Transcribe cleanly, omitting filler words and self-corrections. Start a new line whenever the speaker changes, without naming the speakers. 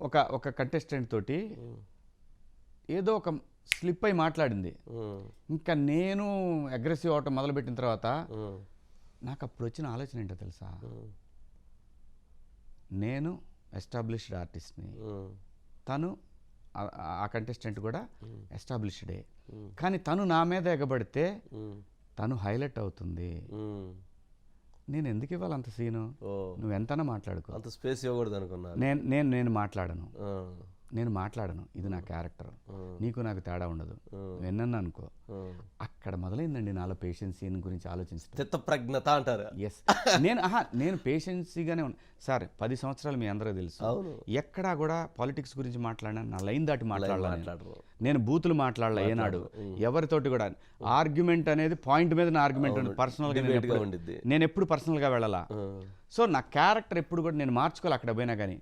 ఒక ఒక కంటెస్టెంట్ తోటి ఏదో ఒక స్లిప్ అయి మాట్లాడింది. ఇంకా నేను అగ్రెసివ్ అవటం మొదలుపెట్టిన తర్వాత నాకు అప్పుడు వచ్చిన ఆలోచన ఏంటో తెలుసా, నేను ఎస్టాబ్లిష్డ్ ఆర్టిస్ట్ని, తను ఆ కంటెస్టెంట్ కూడా ఎస్టాబ్లిష్డే, కానీ తను నా మీద ఎగబడితే తను హైలైట్ అవుతుంది. నేను ఎందుకు ఇవ్వాలి అంత సీను? నువ్వు ఎంతనా మాట్లాడుకో,
అంత స్పేస్ ఇవ్వకూడదు అనుకున్నా.
నేను మాట్లాడను, ఇది నా క్యారెక్టర్, నీకు నాకు తేడా ఉండదు, నువ్వు ఎన్నన్నా అనుకో. అక్కడ మొదలైందండి నాలో పేషెన్స్ సీన్ గురించి ఆలోచించడం.
చిత్తప్రజ్ఞత అంటారు.
ఎస్, నేను పేషెన్సీగానే ఉన్నా సార్. 10 సంవత్సరాలు మీ అందరూ తెలుసు, ఎక్కడా కూడా పాలిటిక్స్ గురించి మాట్లాడినా నా లైన్ దాటి మాట్లాడలేదు. నేను బూతులు మాట్లాడలే ఏనాడు ఎవరితోటి కూడా. ఆర్గ్యుమెంట్ అనేది పాయింట్ మీద నా ఆర్గ్యుమెంట్ ఉంది. పర్సనల్గా నేను ఎప్పుడు పర్సనల్గా వెళ్ళాలా. సో నా క్యారెక్టర్ ఎప్పుడు కూడా నేను మార్చుకోవాలి అక్కడ పోయినా కానీ.